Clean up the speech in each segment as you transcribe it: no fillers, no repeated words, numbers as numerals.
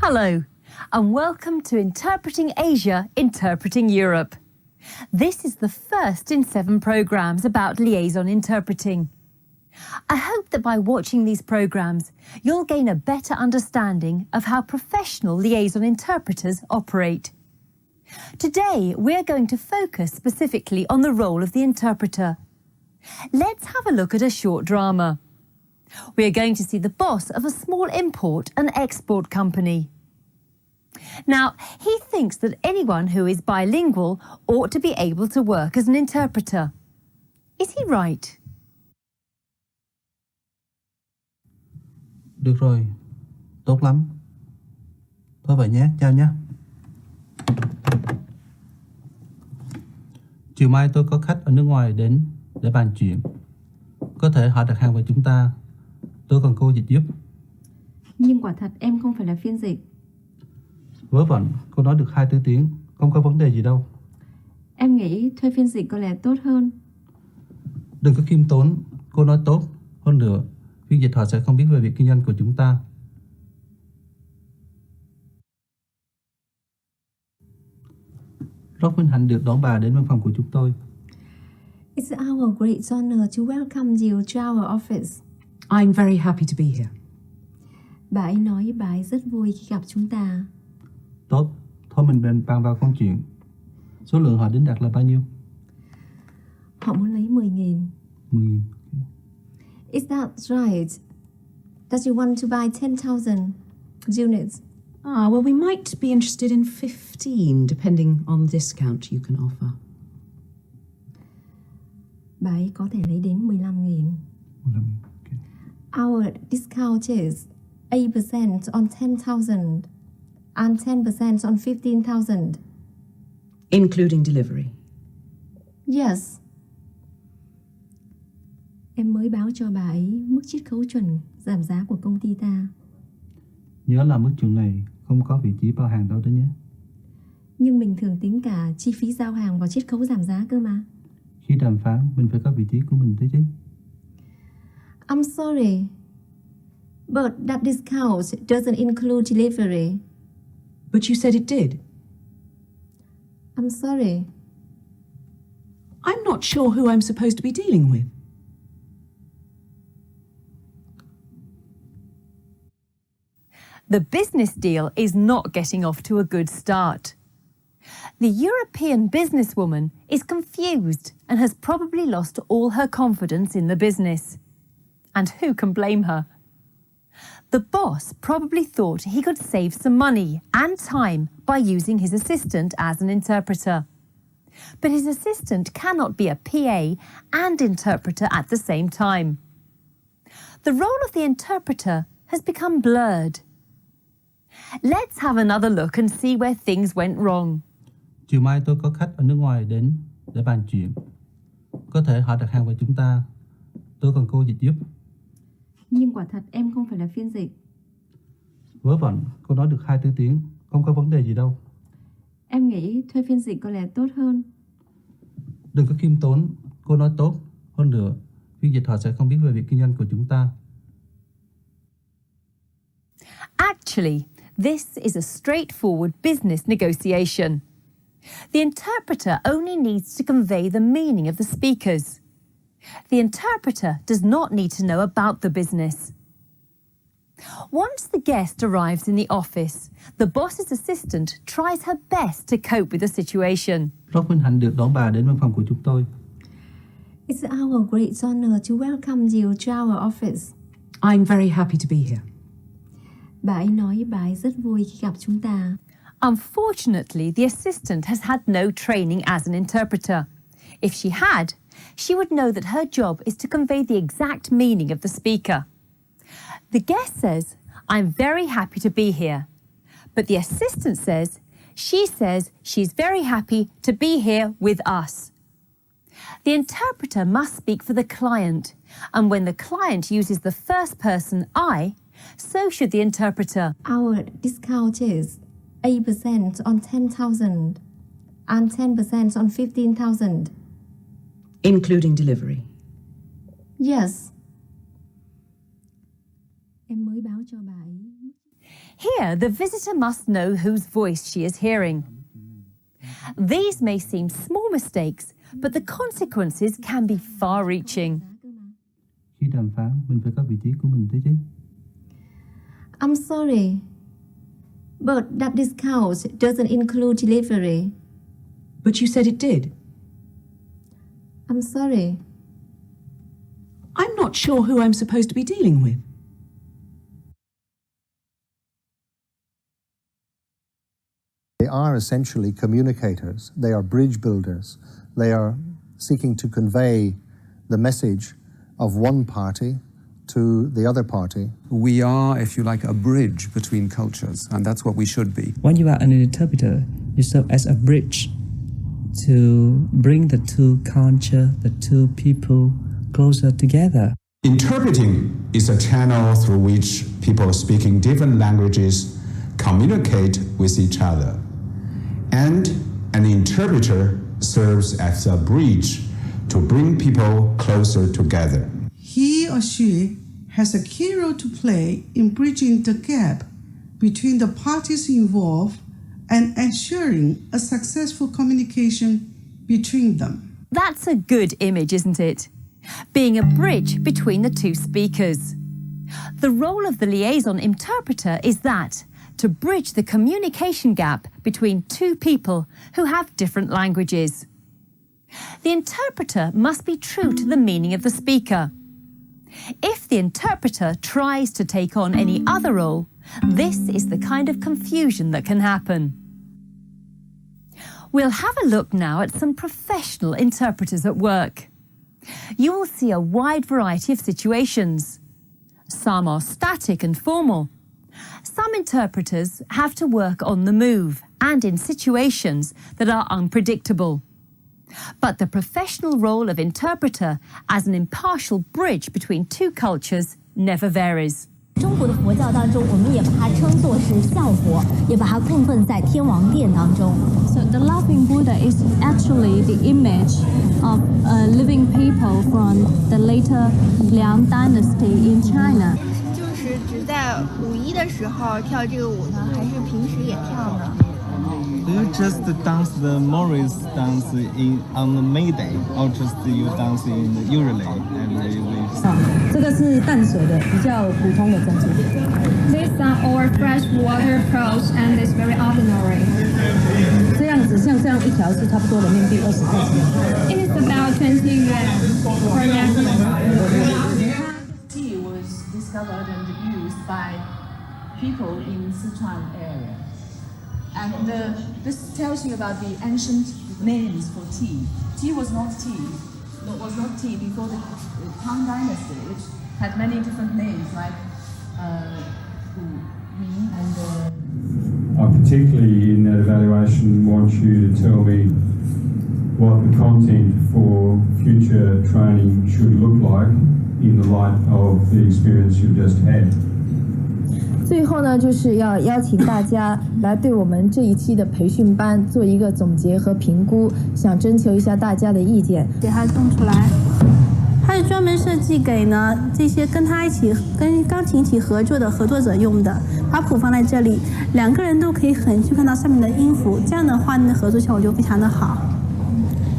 Hello, and welcome to Interpreting Asia, Interpreting Europe. This is the first in 7 programmes about liaison interpreting. I hope that by watching these programmes, you'll gain a better understanding of how professional liaison interpreters operate. Today, we're going to focus specifically on the role of the interpreter. Let's have a look at a short drama. We are going to see the boss of a small import and export company. Now, he thinks that anyone who is bilingual ought to be able to work as an interpreter. Is he right? Được rồi, tốt lắm. Thôi vậy nhé, chào nhé. Chiều mai tôi có khách ở nước ngoài đến để bàn chuyện. Có thể họ đặt hàng với chúng ta. Tôi cần cô dịch giúp. Nhưng quả thật em không phải là phiên dịch. Vớ vẩn, cô nói được 2 thứ tiếng, không có vấn đề gì đâu. Em nghĩ thuê phiên dịch có lẽ tốt hơn. Đừng có khiêm tốn, cô nói tốt. Hơn nữa, phiên dịch họ sẽ không biết về việc kinh doanh của chúng ta. Rất vinh hạnh được đón bà đến văn phòng của chúng tôi. It's our great honor to welcome you to our office. I'm very happy to be here. Bà ấy nói bà ấy rất vui khi gặp chúng ta. Tốt, thôi mình bàn vào công chuyện. Số lượng họ đến đặt là bao nhiêu? Họ muốn lấy 10.000. 10.000. Is that right? Does you want to buy 10,000 units? Well, we might be interested in 15, depending on the discount you can offer. Bà ấy có thể lấy đến 15.000. Okay. Our discount is 8% on 10,000 and 10% on 15,000. Including delivery. Yes. Em mới báo cho bà ấy mức chiết khấu chuẩn giảm giá của công ty ta. Nhớ là mức chuẩn này không có vị trí bao hàng đâu đó nhé. Nhưng mình thường tính cả chi phí giao hàng vào chiết khấu giảm giá cơ mà. Khi đàm phán, mình phải có vị trí của mình đấy chứ. I'm sorry, but that discount doesn't include delivery. But you said it did. I'm sorry. I'm not sure who I'm supposed to be dealing with. The business deal is not getting off to a good start. The European businesswoman is confused and has probably lost all her confidence in the business. And who can blame her? The boss probably thought he could save some money and time by using his assistant as an interpreter. But his assistant cannot be a PA and interpreter at the same time. The role of the interpreter has become blurred. Let's have another look and see where things went wrong. Chiều mai tôi có khách ở nước ngoài đến để bàn chuyện. Có thể họ đặt hàng với chúng ta. Tôi cần cô dịch giúp. Nhưng quả thật em không phải là phiên dịch. Vớ vẩn, cô nói được 2 thứ tiếng, không có vấn đề gì đâu. Em nghĩ thuê phiên dịch có lẽ tốt hơn. Đừng có khiêm tốn, cô nói tốt. Hơn nữa, phiên dịch họ sẽ không biết về việc kinh doanh của chúng ta. Actually, this is a straightforward business negotiation. The interpreter only needs to convey the meaning of the speakers. The interpreter does not need to know about the business. Once the guest arrives in the office, the boss's assistant tries her best to cope with the situation. Rất vinh hạnh được đón bà đến văn phòng của chúng tôi. It's our great honor to welcome you to our office. I'm very happy to be here. Bà ấy nói bà ấy rất vui khi gặp chúng ta. Unfortunately, the assistant has had no training as an interpreter. If she had, she would know that her job is to convey the exact meaning of the speaker. The guest says, "I'm very happy to be here." But the assistant says she's very happy to be here with us. The interpreter must speak for the client, and when the client uses the first person I, so should the interpreter. Our discount is 8% on 10,000 and 10% on 15,000. Including delivery. Yes. Em mới báo cho bà ấy. Here, the visitor must know whose voice she is hearing. These may seem small mistakes, but the consequences can be far-reaching. Khi đàm phán, mình phải có vị trí của mình đấy chứ. I'm sorry, but that discount doesn't include delivery. But you said it did. I'm sorry. I'm not sure who I'm supposed to be dealing with. They are essentially communicators. They are bridge builders. They are seeking to convey the message of one party to the other party. We are, if you like, a bridge between cultures, and that's what we should be. When you are an interpreter, you serve as a bridge to bring the two culture, the two people closer together. Interpreting is a channel through which people speaking different languages communicate with each other. And an interpreter serves as a bridge to bring people closer together. He or she has a key role to play in bridging the gap between the parties involved and ensuring a successful communication between them. That's a good image, isn't it? Being a bridge between the two speakers. The role of the liaison interpreter is that, to bridge the communication gap between two people who have different languages. The interpreter must be true to the meaning of the speaker. If the interpreter tries to take on any other role, this is the kind of confusion that can happen. We'll have a look now at some professional interpreters at work. You will see a wide variety of situations. Some are static and formal. Some interpreters have to work on the move and in situations that are unpredictable. But the professional role of interpreter as an impartial bridge between two cultures never varies. 中国的佛教当中，我们也把它称作是笑佛，也把它供奉在天王殿当中。So the laughing Buddha is actually the image of living people from the later Liang Dynasty in China. 就是只在五一的时候跳这个舞呢，还是平时也跳呢？ Do you just dance the Morris dance on the May Day, or just you dance usually every week? 这个是淡水的，比较普通的珍珠。These are all freshwater pearls, and it's very ordinary. 这样子，像这样一条是差不多人民币20块钱。It is about 20 yuan per necklace. Tea was discovered and used by people in Sichuan area. And this tells you about the ancient names for tea. Tea was not tea. It was not tea before the Tang Dynasty, which had many different names like Ming and. I particularly in that evaluation want you to tell me what the content for future training should look like in the light of the experience you've just had. 最后呢，就是要邀请大家来对我们这一期的培训班做一个总结和评估，想征求一下大家的意见。给它种出来，它是专门设计给呢这些跟钢琴一起合作的合作者用的。把谱放在这里，两个人都可以很去看到上面的音符，这样的话呢合作效果就非常的好。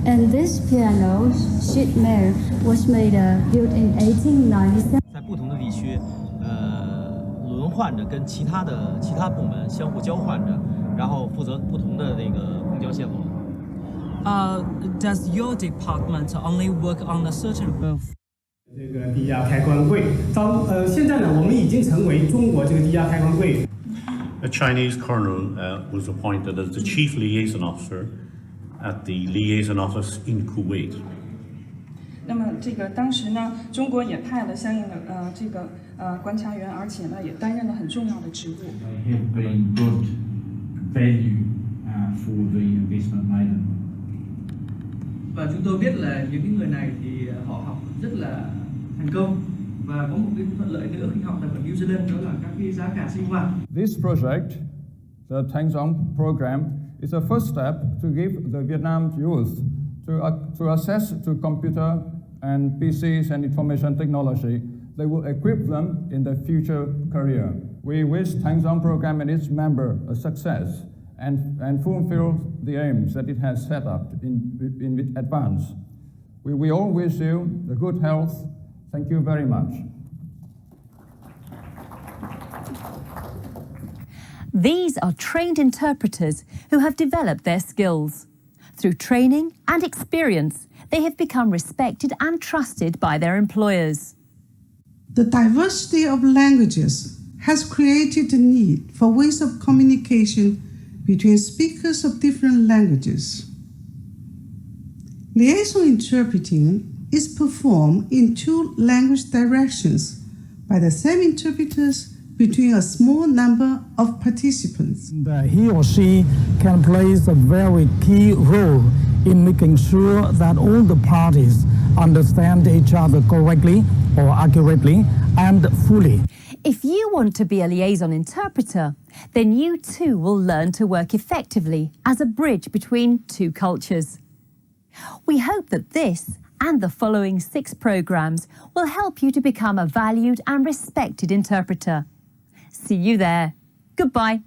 And this piano sheet-metal was built in 1897. 在不同的地区，轮换着跟其他部门相互交换着，然后负责不同的那个公交线路。Does your department only work on a certain? 这个低压开关柜，现在呢，我们已经成为中国这个低压开关柜。A Chinese colonel was appointed as the chief liaison officer at the liaison office in Kuwait. 那么这个当时呢，中国也派了相应的观察员，而且呢也担任了很重要的职务。Have been good value for the investment made. Và chúng tôi biết là những cái người này thì họ học rất là thành công và có một cái thuận lợi nữa khi học tại New Zealand, đó là các cái giá cả sinh hoạt. This project, the Thanh Dong program, is a first step to give the Vietnam youth to access to computer and PCs and information technology. They will equip them in their future career. We wish Tangzhong program and its member a success and fulfill the aims that it has set up in advance. We all wish you the good health. Thank you very much. These are trained interpreters who have developed their skills. Through training and experience, they have become respected and trusted by their employers. The diversity of languages has created the need for ways of communication between speakers of different languages. Liaison interpreting is performed in two language directions by the same interpreters between a small number of participants. He or she can play a very key role in making sure that all the parties understand each other correctly or accurately and fully. If you want to be a liaison interpreter, then you too will learn to work effectively as a bridge between two cultures. We hope that this and the following 6 programs will help you to become a valued and respected interpreter. See you there. Goodbye.